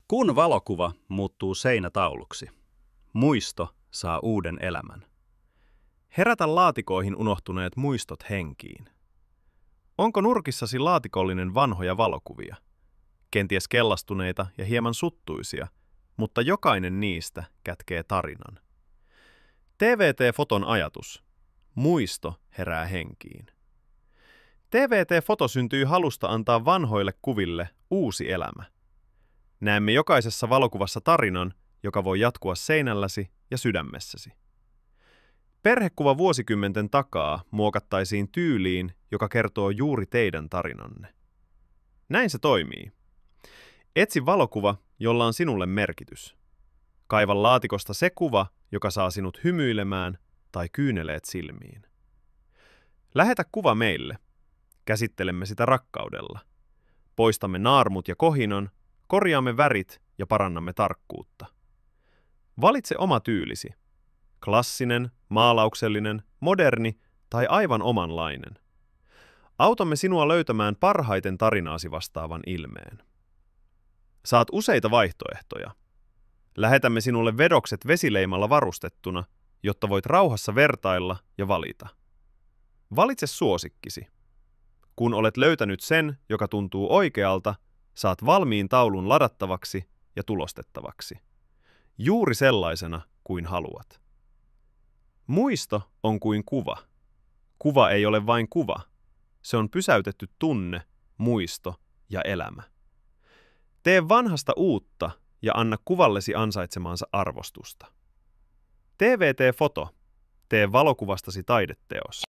Kun valokuva muuttuu seinätauluksi, muisto saa uuden elämän. Herätä laatikoihin unohtuneet muistot henkiin. Onko nurkissasi laatikollinen vanhoja valokuvia? Kenties kellastuneita ja hieman suttuisia, mutta jokainen niistä kätkee tarinan. TVT-foton ajatus. Muisto herää henkiin. TVT-foto syntyy halusta antaa vanhoille kuville uusi elämä. Näemme jokaisessa valokuvassa tarinan, joka voi jatkua seinälläsi ja sydämessäsi. Perhekuva vuosikymmenten takaa muokattaisiin tyyliin, joka kertoo juuri teidän tarinanne. Näin se toimii. Etsi valokuva, jolla on sinulle merkitys. Kaiva laatikosta se kuva, joka saa sinut hymyilemään tai kyyneleet silmiin. Lähetä kuva meille. Käsittelemme sitä rakkaudella. Poistamme naarmut ja kohinon, korjaamme värit ja parannamme tarkkuutta. Valitse oma tyylisi. Klassinen, maalauksellinen, moderni tai aivan omanlainen. Autamme sinua löytämään parhaiten tarinaasi vastaavan ilmeen. Saat useita vaihtoehtoja. Lähetämme sinulle vedokset vesileimalla varustettuna, jotta voit rauhassa vertailla ja valita. Valitse suosikkisi. Kun olet löytänyt sen, joka tuntuu oikealta, saat valmiin taulun ladattavaksi ja tulostettavaksi. Juuri sellaisena kuin haluat. Muisto on kuin kuva. Kuva ei ole vain kuva. Se on pysäytetty tunne, muisto ja elämä. Tee vanhasta uutta ja anna kuvallesi ansaitsemaansa arvostusta. TVT-foto. Tee valokuvastasi taideteos.